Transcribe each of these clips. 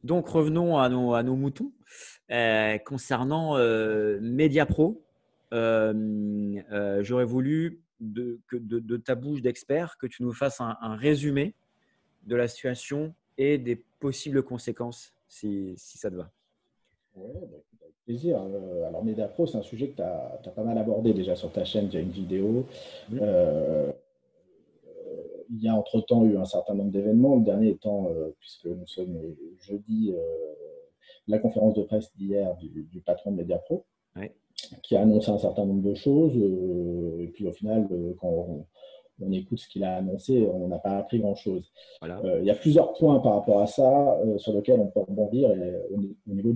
Donc, revenons à nos moutons. Concernant Mediapro, j'aurais voulu de ta bouche d'expert que tu nous fasses un résumé de la situation et des possibles conséquences, si ça te va. Ouais, bah, écoute, avec plaisir. Alors, Mediapro, c'est un sujet que tu as pas mal abordé déjà sur ta chaîne. Il y a une vidéo. Mmh. Euh, il y a entre-temps eu un certain nombre d'événements, le dernier étant, puisque nous sommes jeudi, la conférence de presse d'hier du patron de Mediapro, Ouais, qui a annoncé un certain nombre de choses. Et puis au final, quand on écoute ce qu'il a annoncé, on n'a pas appris grand-chose. voilà. Il y a plusieurs points par rapport à ça sur lesquels on peut rebondir au niveau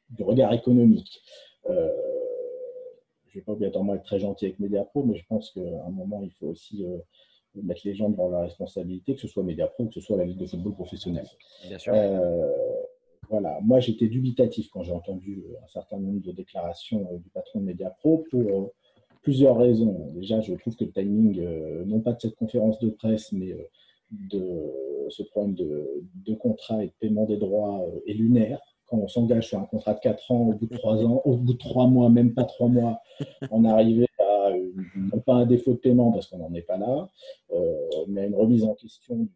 du regard économique. Je ne vais pas obligatoirement être très gentil avec Mediapro, mais je pense qu'à un moment, il faut aussi mettre les gens devant leurs responsabilités, que ce soit Mediapro, que ce soit la Ligue de football professionnelle. Bien sûr. Euh, voilà, moi j'étais dubitatif quand j'ai entendu un certain nombre de déclarations du patron de Mediapro pour plusieurs raisons. Déjà, je trouve que le timing, non pas de cette conférence de presse, mais de ce problème de contrat et de paiement des droits est lunaire. Quand on s'engage sur un contrat de 4 ans, au bout de 3 ans, au bout de 3 mois, même pas 3 mois, on arrivait à non pas un défaut de paiement parce qu'on n'en est pas là, mais à une remise en question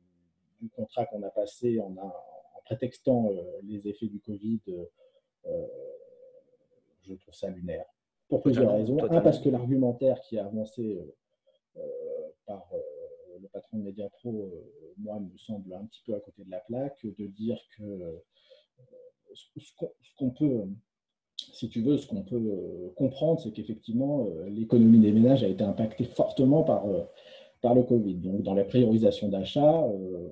du contrat qu'on a passé en prétextant les effets du Covid. Euh, je trouve ça lunaire. Pour plusieurs Totalement, raisons. Un, parce totalement. que l'argumentaire qui est avancé par le patron de Mediapro, moi, me semble un petit peu à côté de la plaque, de dire que ce qu'on peut, si tu veux, ce qu'on peut comprendre, c'est qu'effectivement, l'économie des ménages a été impactée fortement par le Covid. Donc, dans la priorisation d'achat,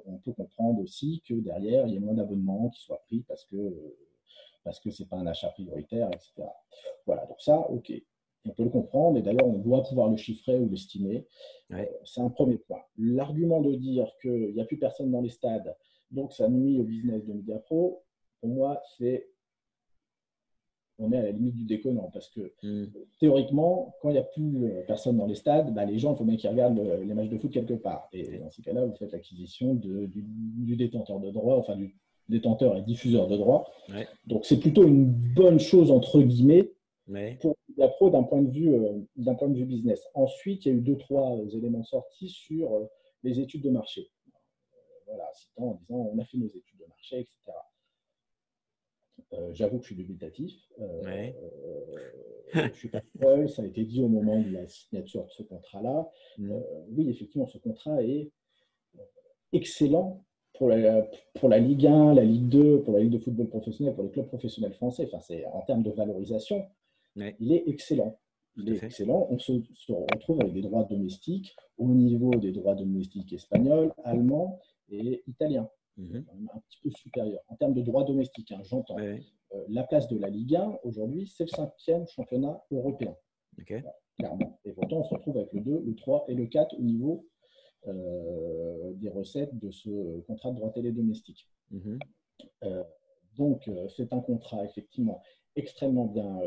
on peut comprendre aussi que derrière, il y ait moins d'abonnements qui soient pris parce que ce n'est pas un achat prioritaire, etc. Voilà, donc ça, ok. On peut le comprendre, et d'ailleurs, on doit pouvoir le chiffrer ou l'estimer. Ouais. C'est un premier point. L'argument de dire qu'il n'y a plus personne dans les stades, donc ça nuit au business de Mediapro, pour moi, on est à la limite du déconnant, parce que Mmh. théoriquement, quand il n'y a plus personne dans les stades, bah, les gens, il faut bien qu'ils regardent les matchs de foot quelque part. Et Ouais. dans ces cas-là, vous faites l'acquisition du détenteur de droit, enfin du détenteur et diffuseur de droit. Ouais. Donc c'est plutôt une bonne chose, entre guillemets, Ouais. pour la pro d'un point de vue business. Ensuite, il y a eu deux, trois éléments sortis sur les études de marché. Voilà, citant en disant on a fait nos études de marché, etc. J'avoue que je suis dubitatif. Ouais. Je ne suis pas seul, ça a été dit au moment de la signature de ce contrat-là. Mmh. Oui, effectivement, ce contrat est excellent pour la Ligue 1, la Ligue 2, pour la Ligue de football professionnel, pour les clubs professionnels français. Enfin, en termes de valorisation, Ouais. il est excellent. Il Tout à est fait. excellent. On se retrouve avec des droits domestiques au niveau des droits domestiques espagnols, allemands et italiens. Mmh. Quand même un petit peu supérieur. En termes de droits domestiques, hein, j'entends. Ouais. La place de la Ligue 1, aujourd'hui, c'est le cinquième championnat européen, OK. clairement. Et pourtant, on se retrouve avec le 2, le 3 et le 4 au niveau des recettes de ce contrat de droit télé domestique. Mmh. Euh, donc, c'est un contrat effectivement extrêmement bien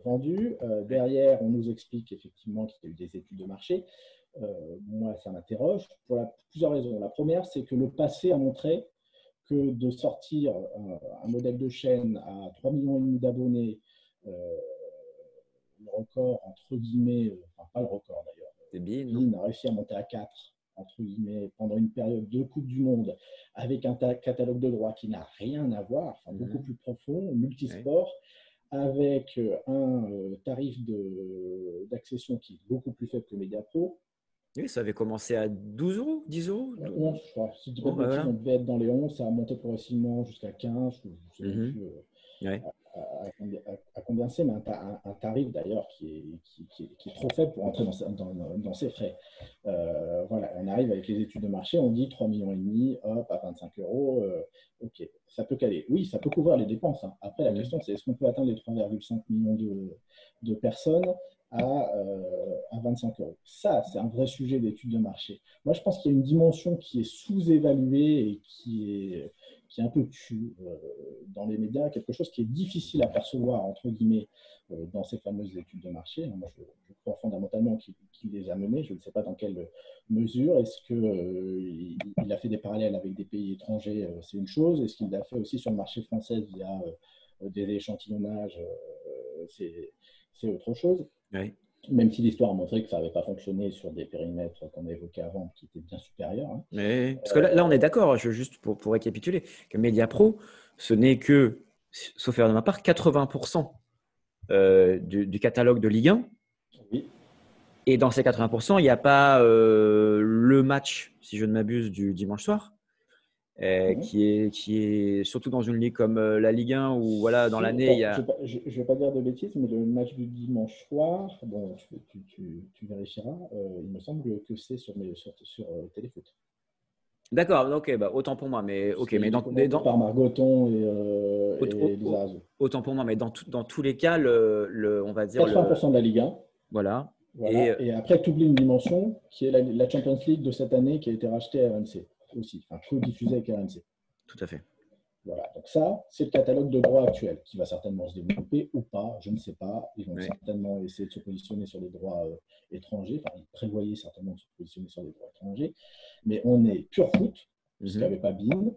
vendu. Ouais. Derrière, on nous explique effectivement qu'il y a eu des études de marché. Moi, ça m'interroge pour plusieurs raisons. La première, c'est que le passé a montré que de sortir un modèle de chaîne à 3,5 millions d'abonnés, le record, entre guillemets, enfin pas le record d'ailleurs, C'est bien, non? Bein a réussi à monter à 4 entre guillemets, pendant une période de Coupe du Monde, avec un catalogue de droits qui n'a rien à voir, enfin, beaucoup Mmh. plus profond, Ouais. multisport, avec un tarif d'accession qui est beaucoup plus faible que Mediapro. Oui, ça avait commencé à 12 €, 10 €? 11, je crois. Si je ne dis pas Bon, de bah, bêtises, voilà. on devait être dans les 11, ça a monté progressivement jusqu'à 15, je ne sais même Mmh. plus Ouais. à combien c'est, mais un tarif d'ailleurs qui est trop faible pour entrer dans ces frais. Voilà, on arrive avec les études de marché, on dit 3,5 millions, hop, à 25 euros, ok, ça peut caler. Oui, ça peut couvrir les dépenses, hein. Après, la Mmh. question, c'est est-ce qu'on peut atteindre les 3,5 millions de personnes à 25 euros. Ça, c'est un vrai sujet d'études de marché. Moi, je pense qu'il y a une dimension qui est sous-évaluée et qui est un peu tue dans les médias, quelque chose qui est difficile à percevoir, entre guillemets, dans ces fameuses études de marché. Moi, je crois fondamentalement qu'il les a menés. Je ne sais pas dans quelle mesure. Est-ce qu'il a fait des parallèles avec des pays étrangers? C'est une chose. Est-ce qu'il l'a fait aussi sur le marché français via des échantillonnages? C'est autre chose. Oui. Même si l'histoire a montré que ça n'avait pas fonctionné sur des périmètres qu'on a évoqués avant, qui étaient bien supérieurs. Hein. Oui. Parce que là, on est d'accord, juste pour récapituler, que Mediapro, ce n'est que, sauf erreur de ma part, 80% du catalogue de Ligue 1. Oui. Et dans ces 80%, il n'y a pas le match, si je ne m'abuse, du dimanche soir, qui est surtout dans une ligue comme la Ligue 1 où voilà, dans l'année, il y a… Je ne vais pas dire de bêtises, mais le match du dimanche soir, bon, tu vérifieras, il me semble que c'est sur Téléfoot. D'accord, ok, bah, autant pour moi. Mais, okay, mais par Margoton et Lisa Razou. Autant pour moi, mais dans tous les cas, on va dire… 80% de la Ligue 1. Voilà. Et après, tu oublies une dimension qui est la Champions League de cette année qui a été rachetée à RMC aussi, enfin co-diffusée avec RMC. Tout à fait. Voilà, donc ça, c'est le catalogue de droits actuel qui va certainement se développer ou pas, je ne sais pas. Ils vont certainement essayer de se positionner sur des droits étrangers, enfin, ils prévoyaient certainement de se positionner sur des droits étrangers, mais on est pure foot, puisqu'il n'y avait pas BIN,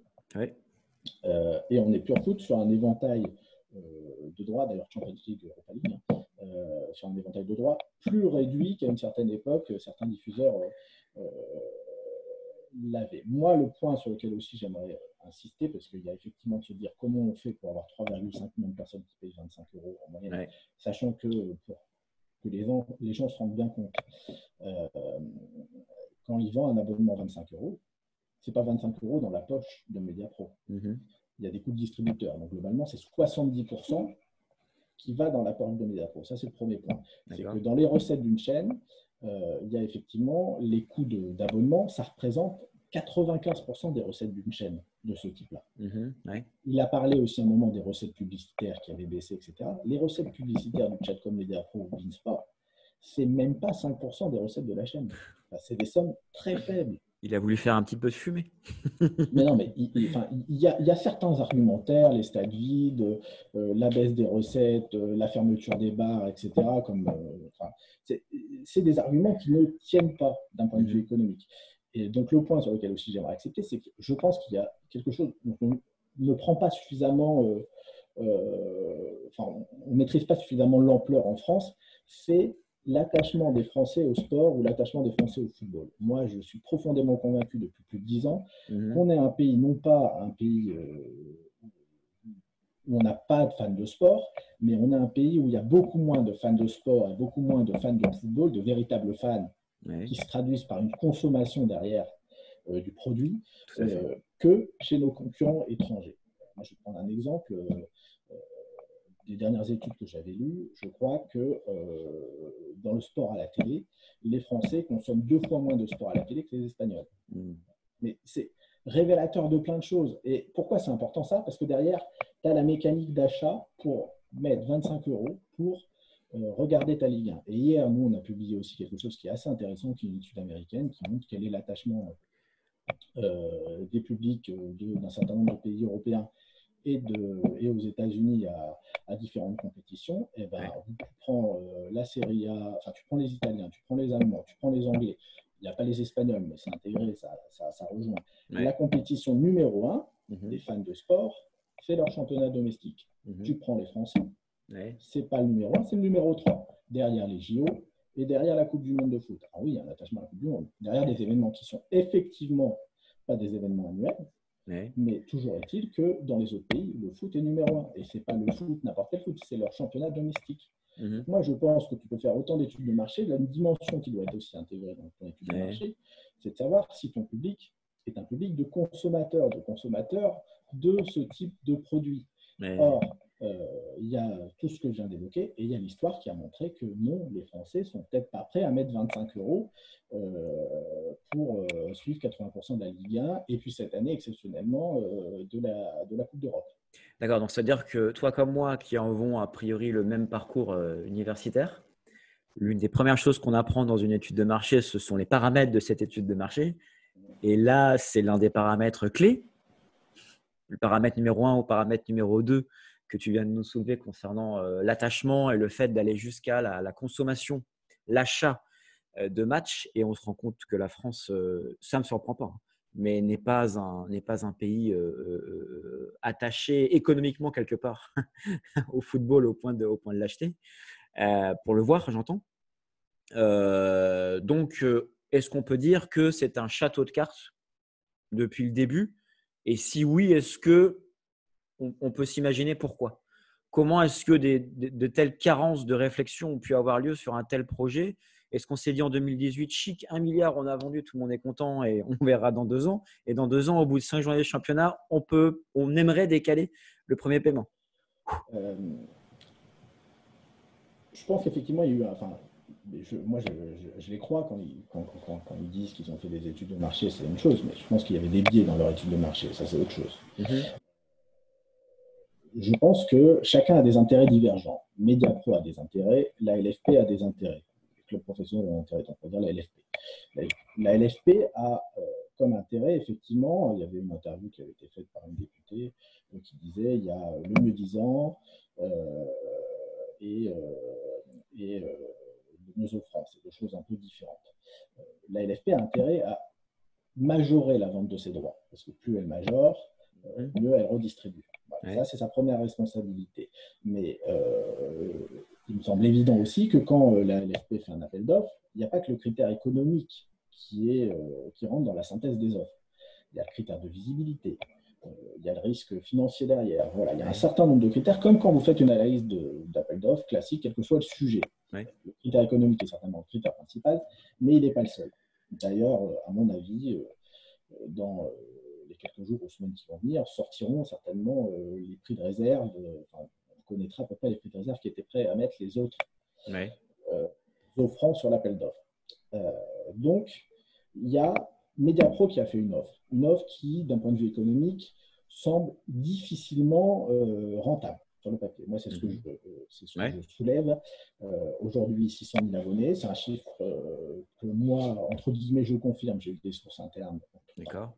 et on est pure foot sur un éventail de droits, d'ailleurs Champions League, Europa League, sur un éventail de droits plus réduit qu'à une certaine époque, certains diffuseurs l'avaient. Moi, le point sur lequel aussi j'aimerais insister, parce qu'il y a effectivement de se dire comment on fait pour avoir 3,5 millions de personnes qui payent 25 € en moyenne, sachant que pour que les gens se rendent bien compte, quand ils vendent un abonnement 25 €, ce n'est pas 25 € dans la poche de Mediapro. Il y a des coûts de distributeurs. Donc, globalement, c'est 70% qui va dans la poche de Mediapro. Ça, c'est le premier point. C'est que dans les recettes d'une chaîne, il y a effectivement les coûts d'abonnement. Ça représente 95% des recettes d'une chaîne de ce type-là. Il a parlé aussi à un moment des recettes publicitaires qui avaient baissé, etc. Les recettes publicitaires du Chatcom Mediapro ou Beansport, c'est même pas 5% des recettes de la chaîne. Enfin, c'est des sommes très faibles. Il a voulu faire un petit peu de fumée. Mais non, mais il y a certains argumentaires, les stades vides, la baisse des recettes, la fermeture des bars, etc. C'est des arguments qui ne tiennent pas d'un point de vue économique. Et donc, le point sur lequel aussi j'aimerais accepter, c'est que je pense qu'il y a quelque chose dont on ne prend pas suffisamment, on ne maîtrise pas suffisamment l'ampleur en France, c'est l'attachement des Français au sport ou l'attachement des Français au football. Moi, je suis profondément convaincu depuis plus de 10 ans qu'on est un pays, non pas un pays où on n'a pas de fans de sport, mais on est un pays où il y a beaucoup moins de fans de sport et beaucoup moins de fans de football, de véritables fans qui se traduisent par une consommation derrière du produit que chez nos concurrents étrangers. Moi, je vais prendre un exemple. Des dernières études que j'avais lues, je crois que dans le sport à la télé, les Français consomment 2 fois moins de sport à la télé que les Espagnols. Mais c'est révélateur de plein de choses. Et pourquoi c'est important ça? Parce que derrière, tu as la mécanique d'achat pour mettre 25 € pour regarder ta Ligue 1. Et hier, nous, on a publié aussi quelque chose qui est assez intéressant, qui est une étude américaine, qui montre quel est l'attachement des publics d'un certain nombre de pays européens et aux États-Unis à différentes compétitions. Et ben, tu prends la Serie A, enfin, tu prends les Italiens, tu prends les Allemands, tu prends les Anglais. Il n'y a pas les Espagnols, mais c'est intégré, ça rejoint. La compétition numéro 1 des fans de sport, c'est leur championnat domestique. Tu prends les Français, c'est pas le numéro 1, c'est le numéro 3. Derrière les JO et derrière la Coupe du Monde de foot. Ah oui, il y a un attachement à la Coupe du Monde. Derrière des événements qui sont effectivement pas des événements annuels, mais toujours est-il que dans les autres pays, le foot est numéro 1. Et ce n'est pas le foot, n'importe quel foot, c'est leur championnat domestique. Moi, je pense que tu peux faire autant d'études de marché. La dimension qui doit être aussi intégrée dans ton étude de marché, c'est de savoir si ton public est un public de consommateurs de ce type de produit. Or, il y a tout ce que je viens d'évoquer et il y a l'histoire qui a montré que non, les Français ne sont peut-être pas prêts à mettre 25 € pour suivre 80% de la Ligue 1 et puis cette année, exceptionnellement, de la Coupe d'Europe. D'accord, donc c'est-à-dire que toi comme moi qui avons a priori le même parcours universitaire, l'une des premières choses qu'on apprend dans une étude de marché, ce sont les paramètres de cette étude de marché. Et là, c'est l'un des paramètres clés. Le paramètre numéro 1 ou paramètre numéro 2 que tu viens de nous soulever concernant l'attachement et le fait d'aller jusqu'à la consommation l'achat de matchs et on se rend compte que la France, ça ne me surprend pas, hein, mais n'est pas un pays attaché économiquement quelque part au football au point de l'acheter, pour le voir, j'entends. Donc, est-ce qu'on peut dire que c'est un château de cartes depuis le début? Et si oui, est-ce qu'on peut s'imaginer pourquoi? Comment est-ce que de telles carences de réflexion ont pu avoir lieu sur un tel projet? Est-ce qu'on s'est dit en 2018, chic, 1 milliard, on a vendu, tout le monde est content et on verra dans 2 ans. Et dans 2 ans, au bout de 5 journées de championnat, on aimerait décaler le premier paiement. Euh, je pense qu'effectivement, il y a eu, moi, je les crois quand ils disent qu'ils ont fait des études de marché, c'est une chose, mais je pense qu'il y avait des biais dans leur étude de marché, ça c'est autre chose. Je pense que chacun a des intérêts divergents. Mediapro a des intérêts, la LFP a des intérêts. Le club professionnel a des intérêts, donc on va dire la LFP. La LFP a comme intérêt, effectivement, il y avait une interview qui avait été faite par un député qui disait il y a le mieux-disant et le mieux-offrant. C'est deux choses un peu différentes. La LFP a intérêt à majorer la vente de ses droits, parce que plus elle majore, mieux elle redistribue. Voilà, ça, c'est sa première responsabilité. Mais il me semble évident aussi que quand la LFP fait un appel d'offres, il n'y a pas que le critère économique qui rentre dans la synthèse des offres. Il y a le critère de visibilité, il y a le risque financier derrière. Voilà, il y a un certain nombre de critères, comme quand vous faites une analyse d'appel d'offres classique, quel que soit le sujet. Le critère économique est certainement le critère principal, mais il n'est pas le seul. D'ailleurs, à mon avis, dans les quelques jours ou semaines qui vont venir, sortiront certainement les prix de réserve. On connaîtra à peu près les prix de réserve qui étaient prêts à mettre les autres offrants sur l'appel d'offres. Donc, il y a Mediapro qui a fait une offre qui, d'un point de vue économique, semble difficilement rentable sur le papier. Moi, c'est ce que je soulève. Aujourd'hui, 600 000 abonnés, c'est un chiffre que moi, entre guillemets, je confirme. J'ai eu des sources internes. D'accord.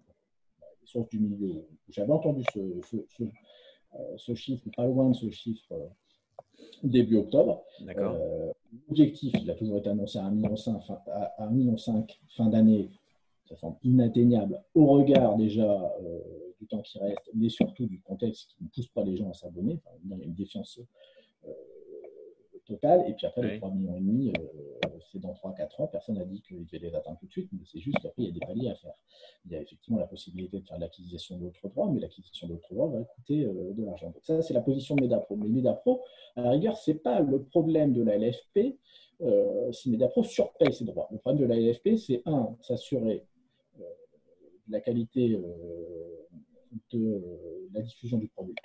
Des sources du milieu. J'avais entendu ce chiffre, pas loin de ce chiffre, début octobre. L'objectif, il a toujours été annoncé à 1,5 million fin d'année. Ça semble inatteignable au regard déjà du temps qui reste, mais surtout du contexte qui ne pousse pas les gens à s'abonner. Il y a une défiance totale. Et puis après, les 3,5 millions, c'est dans 3-4 ans. Personne n'a dit qu'ils devaient les atteindre tout de suite, mais c'est juste qu'après, il y a des paliers à faire. Il y a effectivement la possibilité de faire l'acquisition d'autres droits, mais l'acquisition d'autres droits va coûter de l'argent. Donc ça, c'est la position de Mediapro. Mais Mediapro, à la rigueur, ce n'est pas le problème de la LFP si Mediapro surpaye ses droits. Le problème de la LFP, c'est s'assurer la qualité de la diffusion du produit.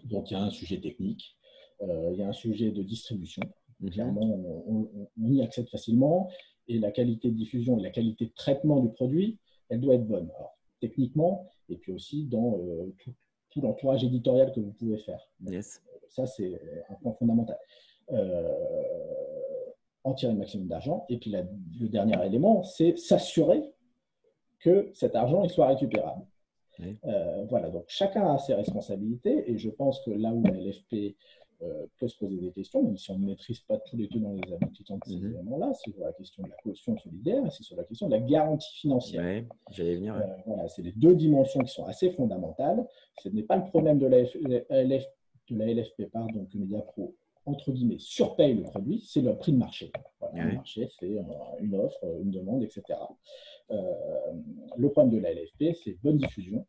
Donc, il y a un sujet technique, il y a un sujet de distribution. Clairement, on y accède facilement et la qualité de diffusion et la qualité de traitement du produit, elle doit être bonne. Alors, techniquement, et puis aussi dans tout l'entourage éditorial que vous pouvez faire. Ça, c'est un point fondamental. En tirer le maximum d'argent. Et puis, le dernier élément, c'est s'assurer que cet argent il soit récupérable. Voilà, donc chacun a ses responsabilités et je pense que là où la LFP peut se poser des questions, même si on ne maîtrise pas tous les tenants et les aboutissants de ces éléments-là, c'est sur la question de la caution solidaire et c'est sur la question de la garantie financière. J'allais venir. Voilà, c'est les deux dimensions qui sont assez fondamentales. Ce n'est pas le problème de la LFP, que Mediapro entre guillemets, surpaye le produit, c'est le prix de marché. Voilà, le marché, c'est une offre, une demande, etc. Le problème de la LFP, c'est bonne diffusion,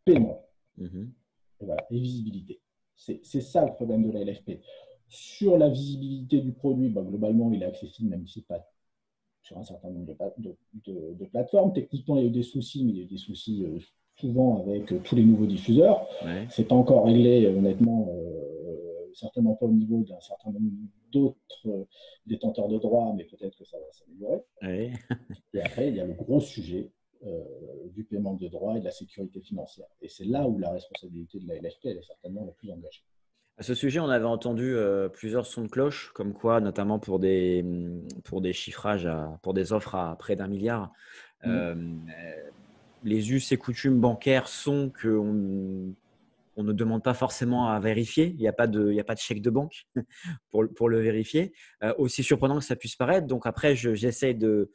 paiement et visibilité. C'est ça le problème de la LFP. Sur la visibilité du produit, globalement, il est accessible, même si pas sur un certain nombre de plateformes. Techniquement, il y a eu des soucis, mais il y a eu des soucis souvent avec tous les nouveaux diffuseurs. C'est pas encore réglé, honnêtement. Certainement pas au niveau d'un certain nombre d'autres détenteurs de droits, mais peut-être que ça va s'améliorer. Et après, il y a le gros sujet du paiement de droits et de la sécurité financière. Et c'est là où la responsabilité de la LFP elle est certainement la plus engagée. À ce sujet, on avait entendu plusieurs sons de cloche, comme quoi, notamment pour des chiffrages, pour des offres à près d'1 milliard, les us et coutumes bancaires sont qu'on on ne demande pas forcément à vérifier. Il n'y a pas de chèque de banque pour le vérifier. Aussi surprenant que ça puisse paraître. Donc après, j'essaye de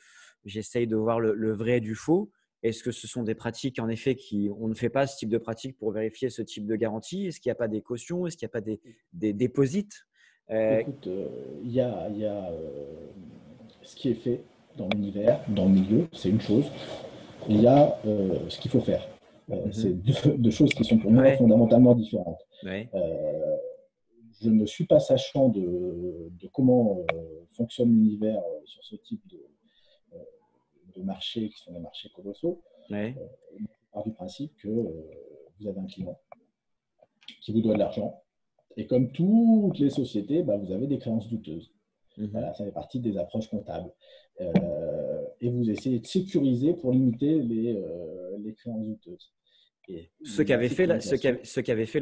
voir le vrai du faux. Est-ce que ce sont des pratiques, en effet, on ne fait pas ce type de pratique pour vérifier ce type de garantie? Est-ce qu'il n'y a pas des cautions? Est-ce qu'il n'y a pas des déposites? Écoute, il y a ce qui est fait dans l'univers, dans le milieu, c'est une chose. Il y a ce qu'il faut faire. C'est deux choses qui sont pour moi fondamentalement différentes. Ouais. Je ne suis pas sachant de comment fonctionne l'univers sur ce type de marchés qui sont des marchés colossaux. Ouais. Je pars du principe que vous avez un client qui vous doit de l'argent. Et comme toutes les sociétés, vous avez des créances douteuses. Voilà, ça fait partie des approches comptables. Et vous essayez de sécuriser pour limiter les créances douteuses. Et ce qu'avait fait la Serie A. Ce qui avait fait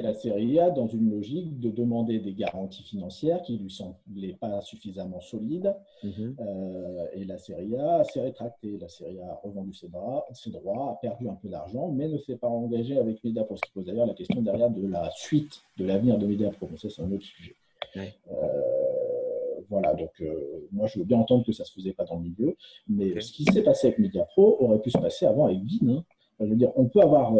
la Serie A dans une logique de demander des garanties financières qui ne lui semblaient pas suffisamment solides. Et la Serie A s'est rétractée. La Serie A a revendu ses droits, a perdu un peu d'argent, mais ne s'est pas engagée avec Mediapro. Ce qui pose d'ailleurs la question derrière de la suite, de l'avenir de Mediapro. Mais ça, c'est un autre sujet. Ouais. Voilà, donc moi, je veux bien entendre que ça ne se faisait pas dans le milieu, mais ce qui s'est passé avec Mediapro aurait pu se passer avant avec Bein. Hein. Je veux dire, on peut avoir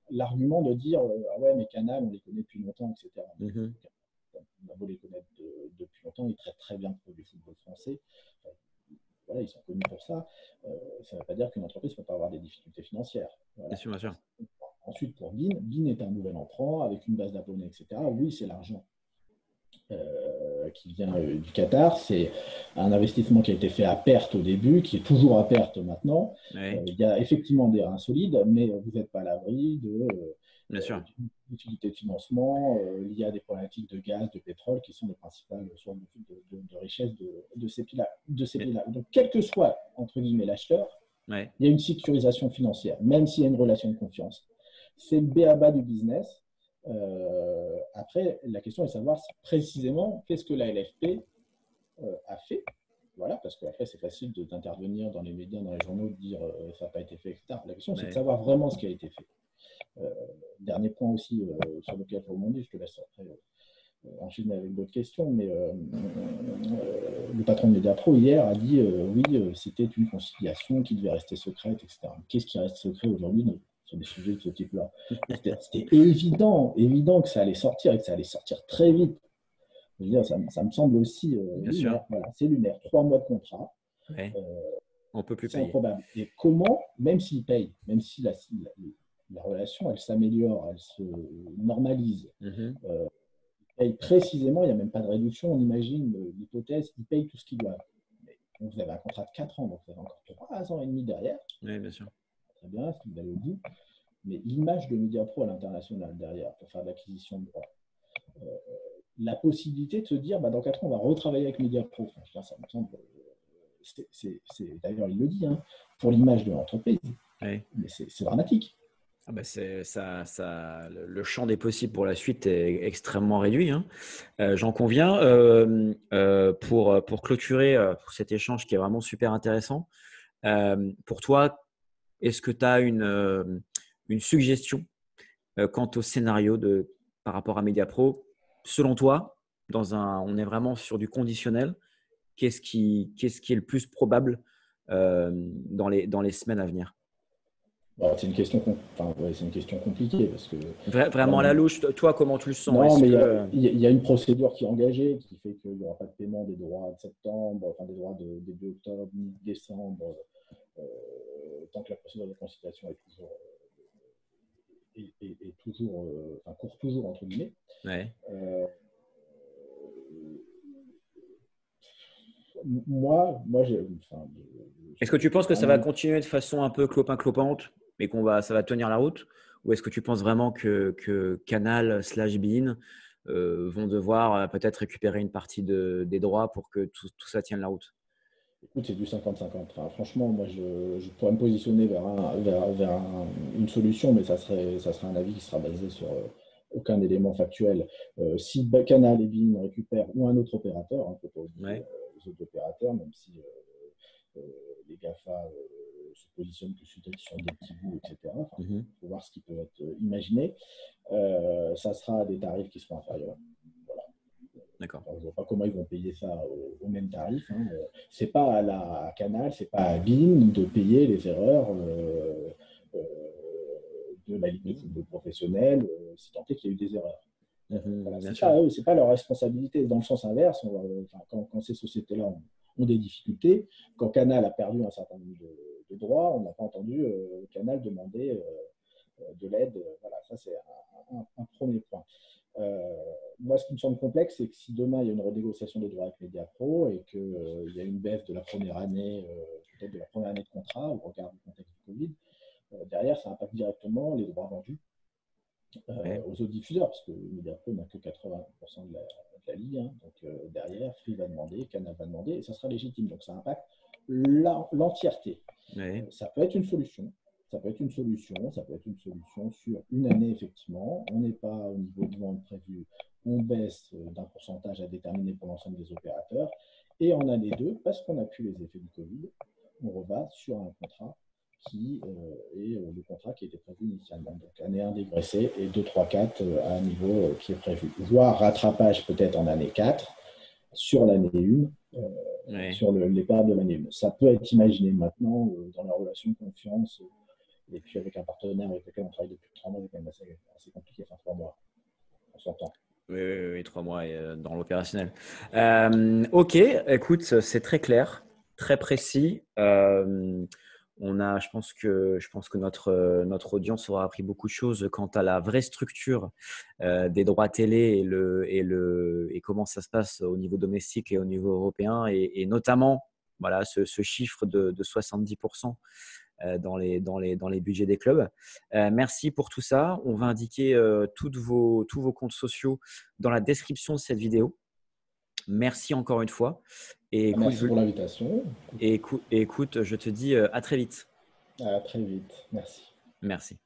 l'argument de dire ah ouais, mais Canal, on les connaît depuis longtemps, etc. On a beau les connaître depuis longtemps, ils traitent très bien le produit football français. Voilà, ils sont connus pour ça. Ça ne veut pas dire qu'une entreprise ne peut pas avoir des difficultés financières. Voilà. Bien sûr, bien sûr. Ensuite, pour Bein est un nouvel entrant avec une base d'abonnés, etc. Oui, c'est l'argent qui vient du Qatar. C'est un investissement qui a été fait à perte au début, qui est toujours à perte maintenant. Ouais. Il y a effectivement des reins solides, mais vous n'êtes pas à l'abri d'utilité de financement. Il y a des problématiques de gaz, de pétrole, qui sont les principales sources de richesse de ces pays-là. Donc, quel que soit, entre guillemets, l'acheteur, il y a une sécurisation financière, même s'il y a une relation de confiance. C'est le b.a.-ba du business. Après, la question est de savoir précisément qu'est-ce que la LFP a fait. Voilà, parce qu'après, c'est facile d'intervenir dans les médias, dans les journaux, de dire ça n'a pas été fait, etc. La question, c'est de savoir vraiment ce qui a été fait. Dernier point aussi sur lequel je rebondis, je te laisse après enchaîner avec d'autres questions, mais le patron de Mediapro hier a dit oui, c'était une conciliation qui devait rester secrète, etc. Qu'est-ce qui reste secret aujourd'hui sur des sujets de ce type-là? C'était évident que ça allait sortir et que ça allait sortir très vite. Je veux dire, ça me semble aussi lunaire. Voilà, c'est lunaire. 3 mois de contrat. Ouais. On ne peut plus c'est payer. Improbable. Et comment, même s'il paye, même si la relation, elle s'améliore, elle se normalise, il paye précisément, il n'y a même pas de réduction, on imagine l'hypothèse, il paye tout ce qu'il doit. Donc vous avez un contrat de 4 ans, donc vous avez encore 3 ans et demi derrière. Oui, bien sûr. Très bien, si vous allez au bout. Mais l'image de Mediapro à l'international derrière, pour faire de l'acquisition de droits, la possibilité de se dire, dans 4 ans, on va retravailler avec Mediapro. Enfin, ça me semble, d'ailleurs, il le dit, hein, pour l'image de l'entreprise. Oui. Mais c'est dramatique. Ah bah le champ des possibles pour la suite est extrêmement réduit. Hein. J'en conviens. Pour clôturer pour cet échange qui est vraiment super intéressant, pour toi, est-ce que tu as une suggestion quant au scénario par rapport à Mediapro? Selon toi, on est vraiment sur du conditionnel. Qu'est-ce qui est le plus probable dans les semaines à venir? C'est une question compliquée parce que vraiment à la louche. Toi, comment tu le sens? Non, mais il y a une procédure qui est engagée qui fait qu'il n'y aura pas de paiement des droits de septembre, enfin des droits de début octobre, mi-décembre, tant que la procédure de conciliation court toujours entre guillemets. Ouais. Moi, est-ce que tu penses que ça va continuer de façon un peu clopin-clopante, mais ça va tenir la route? Ou est-ce que tu penses vraiment que Canal / Bein vont devoir peut-être récupérer une partie des droits pour que tout ça tienne la route? Écoute, c'est du 50-50. Enfin, franchement, moi, je pourrais me positionner vers une solution, mais ça serait un avis qui sera basé sur aucun élément factuel. Si Canal et Bein récupèrent ou un autre opérateur, il ne faut pas oublier les autres opérateurs, même si les GAFA se positionne que sur des petits bouts, etc. Enfin, Mhm. faut voir ce qui peut être imaginé. Ça sera à des tarifs qui seront inférieurs. Voilà. D'accord. Alors, je ne vois pas comment ils vont payer ça au même tarif. Hein. C'est pas à Canal, c'est pas à BIN de payer les erreurs euh, de la Ligue de football professionnelle, si tant est qu'il y a eu des erreurs. Voilà, Bien c'est sûr. pas eux, c'est pas leur responsabilité. Dans le sens inverse, quand ces sociétés-là ont des difficultés, quand Canal a perdu un certain nombre de droits, on n'a pas entendu Canal demander de l'aide. Voilà, ça c'est un premier point. Moi, ce qui me semble complexe, c'est que si demain il y a une renégociation des droits avec Mediapro et qu'il y a une baisse de la première année, peut-être de la première année de contrat, au regard du contexte du Covid, derrière, ça impacte directement les droits vendus Ouais. aux autres diffuseurs, parce que Mediapro n'a que 80% de la ligue. Hein, donc derrière, Free va demander, Canal va demander, et ça sera légitime. Donc ça impacte l'entièreté. Ouais. Ça peut être une solution. Ça peut être une solution. Ça peut être une solution sur une année, effectivement. On n'est pas au niveau de vente prévu. On baisse d'un pourcentage à déterminer pour l'ensemble des opérateurs. Et en année 2, parce qu'on n'a plus les effets du Covid, on reva sur un contrat qui est le contrat qui était prévu initialement. Donc année 1 dégraissée et 2, 3, 4 à un niveau qui est prévu. Voire rattrapage peut-être en année 4 sur l'année 1, Ouais. sur les parts de l'année 1. Ça peut être imaginé maintenant dans la relation de confiance et puis avec un partenaire avec lequel on travaille depuis 3 mois, c'est quand même assez compliqué, enfin 3 mois, on s'entend. Oui, oui, oui, 3 mois dans l'opérationnel. Ok, écoute, c'est très clair, très précis. Je pense que notre audience aura appris beaucoup de choses quant à la vraie structure des droits télé et comment ça se passe au niveau domestique et au niveau européen, et notamment voilà, ce chiffre de 70% dans les budgets des clubs. Merci pour tout ça. On va indiquer tous vos comptes sociaux dans la description de cette vidéo. Merci encore une fois. Et écoute, Merci pour l'invitation. écoute, je te dis à très vite. À très vite. Merci. Merci.